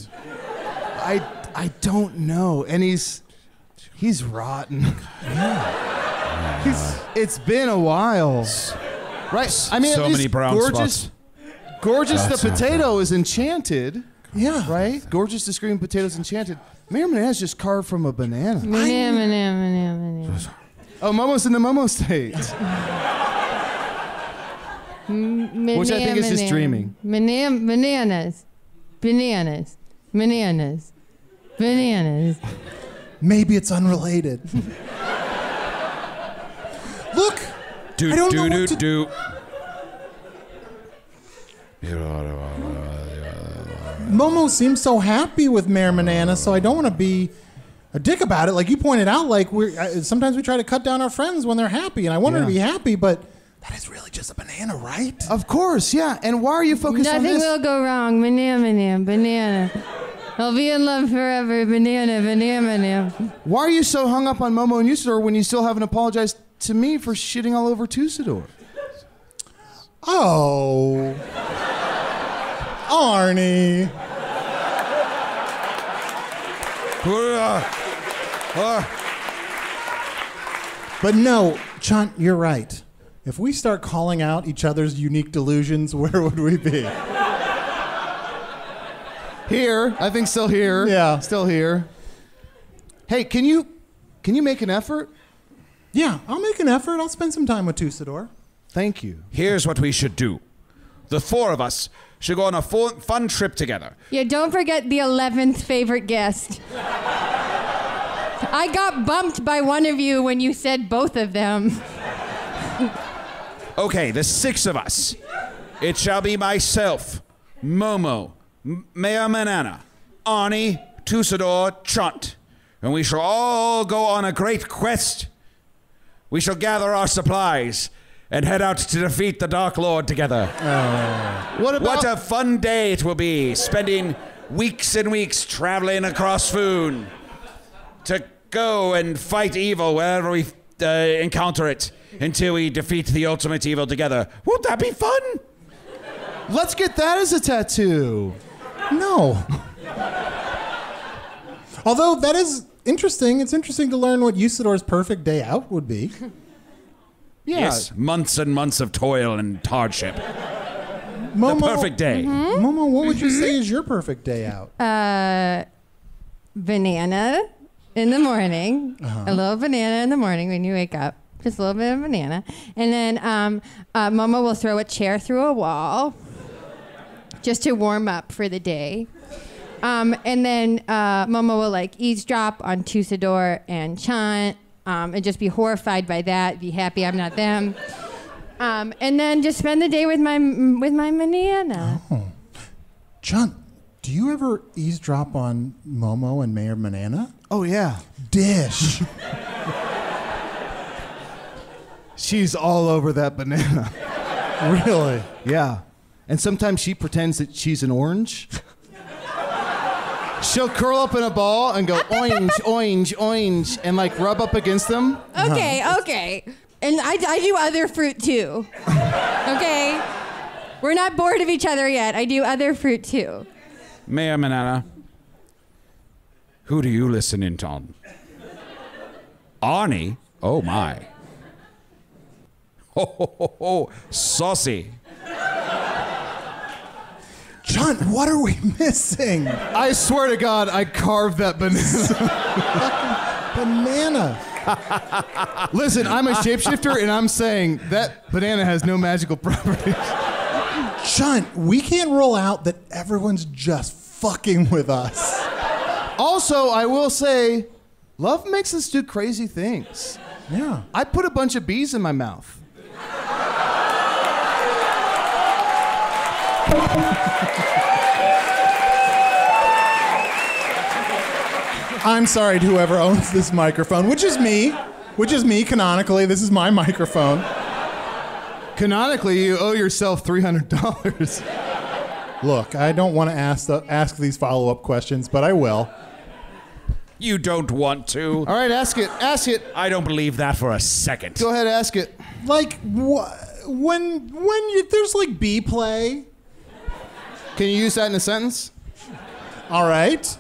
I don't know, and he's rotten. Yeah. It's been a while, right? I mean, so many brown spots. Gorgeous the potato is enchanted. Yeah. Right? Gorgeous the screaming potato is enchanted. Mayor Banana's just carved from a banana. Banana. Oh, Momo's in the Momo state. Which I think is just dreaming. Bananas. Maybe it's unrelated. Look! I don't know what to do. Momo seems so happy with Mayor Banana, so I don't want to be a dick about it. Like you pointed out, like sometimes we try to cut down our friends when they're happy, and I want her to be happy, but that is really just a banana, right? Of course, yeah. And why are you focused on this? Nothing will go wrong. Banana. I'll be in love forever. Banana. Why are you so hung up on Momo and Usador when you still haven't apologized to me for shitting all over Tusador? Oh. Arnie. But no, Chunt, you're right. If we start calling out each other's unique delusions, where would we be? Here. I think still here. Yeah. Still here. Hey, can you make an effort? Yeah, I'll make an effort. I'll spend some time with Tusador. Thank you. Here's what we should do. The four of us should go on a fun trip together. Yeah, don't forget the 11th favorite guest. I got bumped by one of you when you said both of them. Okay, the six of us. It shall be myself, Momo, Mayor Banana, Arnie, Tusador, Chunt. And we shall all go on a great quest. We shall gather our supplies and head out to defeat the Dark Lord together. What a fun day it will be, spending weeks and weeks traveling across Foon to go and fight evil wherever we encounter it until we defeat the ultimate evil together. Won't that be fun? Let's get that as a tattoo. No. Although that is interesting. It's interesting to learn what Usador's perfect day out would be. Yeah. Yes, months and months of toil and hardship. Momo, the perfect day. Mm-hmm. Momo, what would you say is your perfect day out? Banana in the morning. A little banana in the morning when you wake up. Just a little bit of banana. And then Momo will throw a chair through a wall just to warm up for the day. And then Momo will like eavesdrop on Tusador and Chunt and just be horrified by that, be happy I'm not them. And then just spend the day with my banana. Oh. Chunt, do you ever eavesdrop on Momo and Mayor Banana? Oh, yeah. Dish. She's all over that banana. Really? Yeah. And sometimes she pretends that she's an orange. She'll curl up in a ball and go orange, orange, orange, and like rub up against them. Okay. And I do other fruit too. Okay? We're not bored of each other yet. I do other fruit too. Mayor Banana, who do you listen in on? Arnie? Oh my. Ho, saucy. Chunt, what are we missing? I swear to God, I carved that banana. Banana. Listen, I'm a shapeshifter, and I'm saying that banana has no magical properties. Chunt, we can't rule out that everyone's just fucking with us. Also, I will say, love makes us do crazy things. Yeah. I put a bunch of bees in my mouth. I'm sorry to whoever owns this microphone, which is me. Canonically. This is my microphone. Canonically, you owe yourself $300. Look, I don't want to ask these follow-up questions, but I will. You don't want to. All right, ask it. Ask it. I don't believe that for a second. Go ahead, ask it. Like, when there's like B-play. Can you use that in a sentence? All right.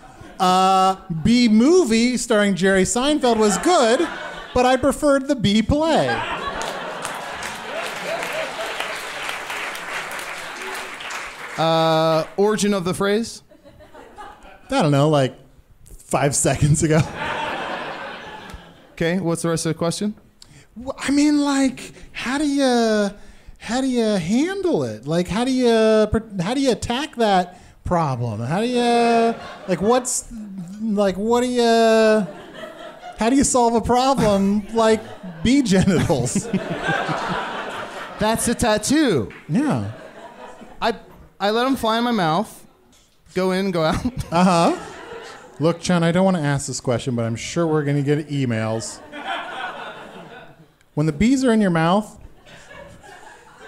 B-movie starring Jerry Seinfeld was good, but I preferred the B-play. Origin of the phrase? I don't know, like 5 seconds ago. Okay, what's the rest of the question? I mean, like, how do you handle it? Like, how do you attack that problem? How do you solve a problem like bee genitals? That's a tattoo. Yeah. I let them fly in my mouth, go in, go out. Uh-huh. Look, Chun, I don't want to ask this question, but I'm sure we're going to get emails. When the bees are in your mouth,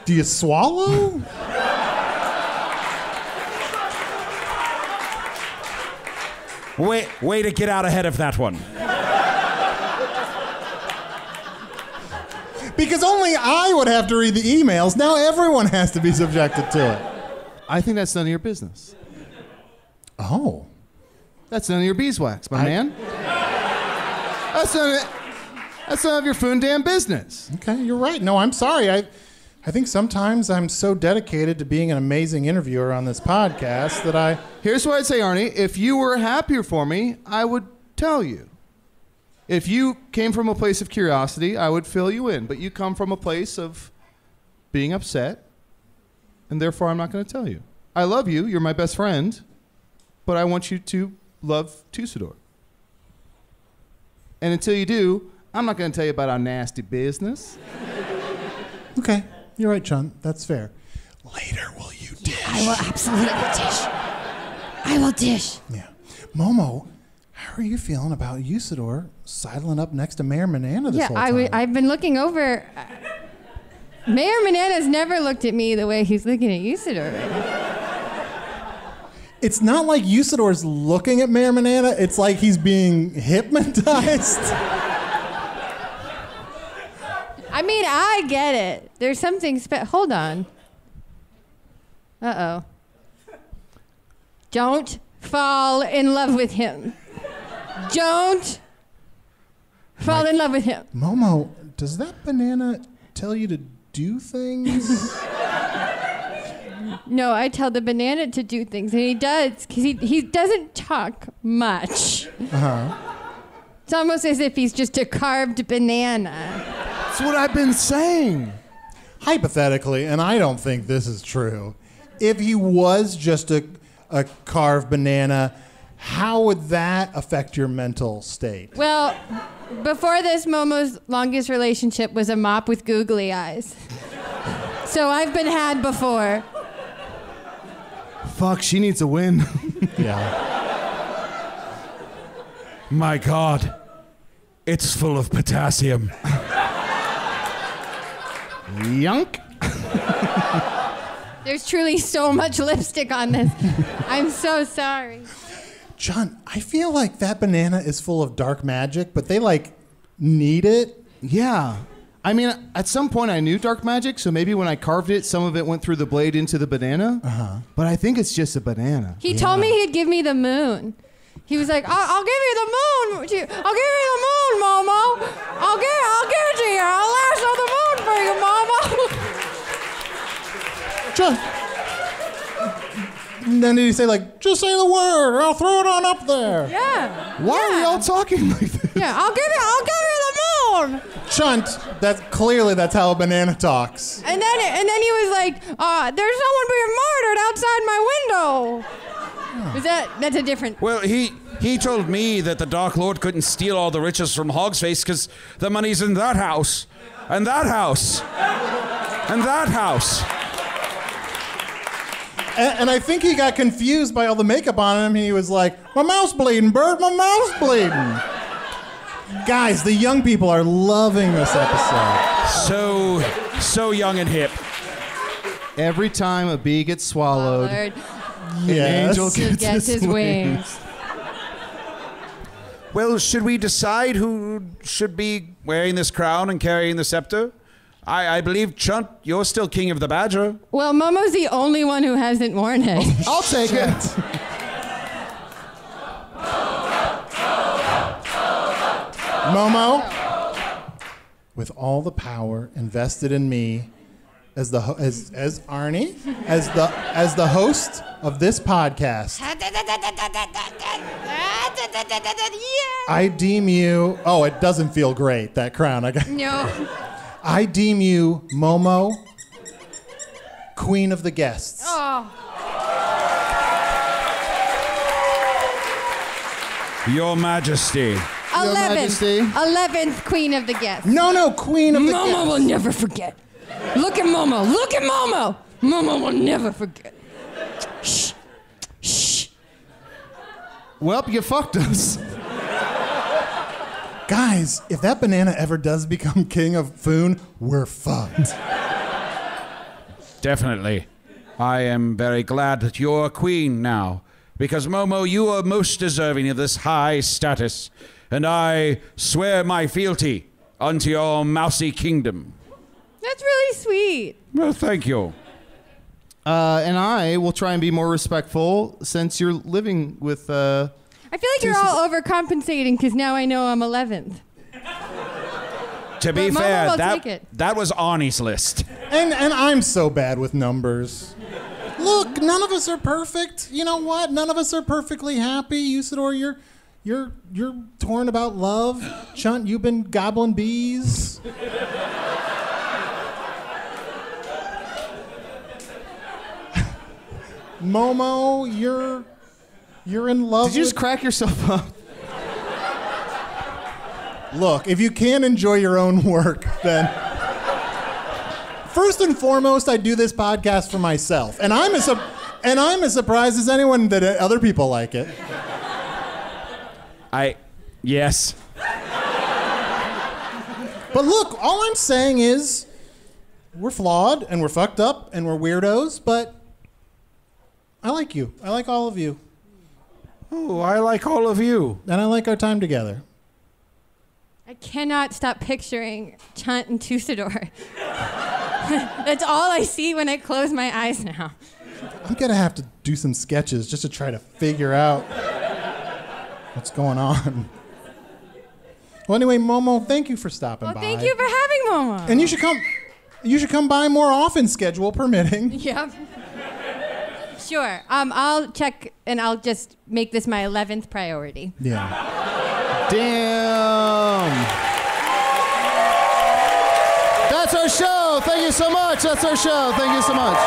do you swallow? Way to get out ahead of that one. Because only I would have to read the emails. Now everyone has to be subjected to it. I think that's none of your business. Oh. That's none of your beeswax, my man. That's none of your foon damn business. Okay, you're right. No, I'm sorry. I think sometimes I'm so dedicated to being an amazing interviewer on this podcast that I... Here's what I'd say, Arnie. If you were happier for me, I would tell you. If you came from a place of curiosity, I would fill you in. But you come from a place of being upset, and therefore I'm not going to tell you. I love you. You're my best friend. But I want you to love Tussador. And until you do, I'm not going to tell you about our nasty business. Okay, you're right, Chun. That's fair. Later, will you dish? I will absolutely dish. I will dish. Yeah. Momo, how are you feeling about Usador sidling up next to Mayor Manana this whole time? I've been looking over. Mayor Manana's never looked at me the way he's looking at Usador right now. It's not like Usador's looking at Mayor Manana. It's like he's being hypnotized. I mean, I get it. There's something hold on. Uh-oh. Don't fall in love with him. Don't fall in love with him. Momo, does that banana tell you to do things? No, I tell the banana to do things, and he does, because he doesn't talk much. Uh-huh. It's almost as if he's just a carved banana. That's what I've been saying. Hypothetically, and I don't think this is true, if he was just a carved banana, how would that affect your mental state? Well, before this, Momo's longest relationship was a mop with googly eyes. So I've been had before. Fuck, she needs a win. Yeah. My God, it's full of potassium. Yunk. There's truly so much lipstick on this. I'm so sorry. John, I feel like that banana is full of dark magic, but they like need it. Yeah. I mean, at some point I knew dark magic, so maybe when I carved it, some of it went through the blade into the banana. Uh-huh. But I think it's just a banana. He told me he'd give me the moon. He was like, I'll give you the moon. I'll give you the moon, Momo. I'll give it to you. I'll lasso the moon for you, Momo. John. And then did he say, like, just say the word, or I'll throw it on up there? Yeah. Why are we all talking like this? Yeah, I'll give you the moon. Chunt, that's how a banana talks. And then he was like, there's someone being murdered outside my window. That's a different... Well, he told me that the Dark Lord couldn't steal all the riches from Hogsface because the money's in that house, and that house, and that house. And I think he got confused by all the makeup on him. He was like, my mouth's bleeding, Bert, my mouth's bleeding. Guys, the young people are loving this episode. So young and hip. Every time a bee gets swallowed, an Yes. angel gets his wings. Well, should we decide who should be wearing this crown and carrying the scepter? I believe, Chunt, you're still king of the Badger. Well, Momo's the only one who hasn't worn it. I'll take it. Momo, with all the power invested in me as Arnie, as the host of this podcast, I deem you. Oh, it doesn't feel great, that crown. No. I deem you, Momo, queen of the guests. Oh. Your Majesty. 11th queen of the guests. No, queen of the guests. Momo will never forget. Look at Momo. Look at Momo. Momo will never forget. Shh. Shh. Well, you fucked us. Guys, if that banana ever does become king of Foon, we're fucked. Definitely. I am very glad that you're a queen now, because Momo, you are most deserving of this high status, and I swear my fealty unto your mousy kingdom. That's really sweet. Well, thank you. And I will try and be more respectful since you're living with... I feel like you're all overcompensating because now I know I'm 11th. To be But Momo fair, will take it. that was Arnie's list. And I'm so bad with numbers. Look, none of us are perfect. You know what? None of us are perfectly happy. Usador, you're torn about love. Chunt, you've been gobbling bees. Momo, you're in love. Did you just crack yourself up? Look, if you can't enjoy your own work, then first and foremost, I do this podcast for myself, and I'm as surprised as anyone that other people like it. Yes. But look, all I'm saying is we're flawed and we're fucked up and we're weirdos, but I like you. I like all of you. Oh, I like all of you. And I like our time together. I cannot stop picturing Chunt and Tusador. That's all I see when I close my eyes now. I'm going to have to do some sketches just to try to figure out what's going on. Well, anyway, Momo, thank you for stopping by. Well, thank you for having Momo. And you should come by more often, schedule permitting. Yep. Sure. I'll check and I'll just make this my 11th priority. Yeah. Damn. That's our show. Thank you so much. That's our show. Thank you so much.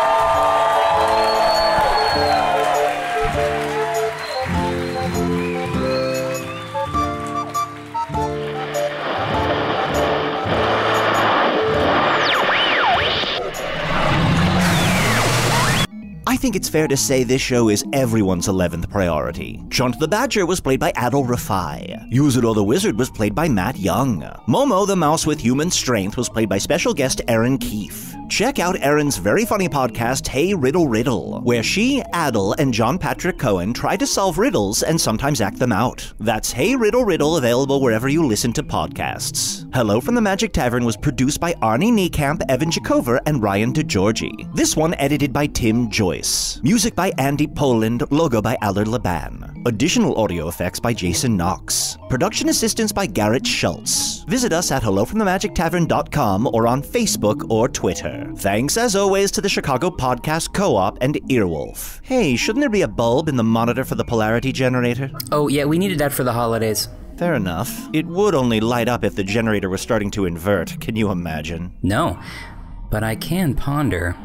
I think it's fair to say this show is everyone's 11th priority. Chunt the Badger was played by Adol Rafai. Usador the Wizard was played by Matt Young. Momo the Mouse with Human Strength was played by special guest Erin Keefe. Check out Erin's very funny podcast, Hey Riddle Riddle, where she, Adol, and John Patrick Cohen try to solve riddles and sometimes act them out. That's Hey Riddle Riddle, available wherever you listen to podcasts. Hello from the Magic Tavern was produced by Arnie Niekamp, Evan Jacover, and Ryan DeGiorgi. This one edited by Tim Joyce. Music by Andy Poland, logo by Allard Laban. Additional audio effects by Jason Knox. Production assistance by Garrett Schultz. Visit us at hellofromthemagictavern.com or on Facebook or Twitter. Thanks as always to the Chicago Podcast Co-op and Earwolf. Hey, shouldn't there be a bulb in the monitor for the polarity generator? Oh, yeah, we needed that for the holidays. Fair enough. It would only light up if the generator was starting to invert. Can you imagine? No, but I can ponder.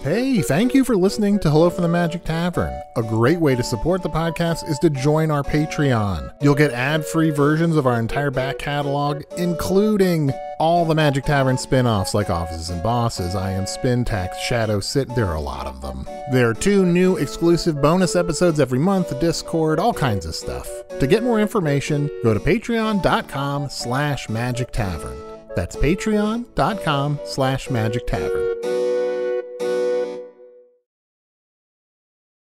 Hey, thank you for listening to Hello from the Magic Tavern. A great way to support the podcast is to join our Patreon. You'll get ad-free versions of our entire back catalog, including all the Magic Tavern spin-offs like Offices and Bosses, I Am Spintax, Shadow Sit. There are a lot of them. There are 2 new exclusive bonus episodes every month, Discord, all kinds of stuff. To get more information, go to patreon.com/Magic Tavern. That's patreon.com/Magic Tavern.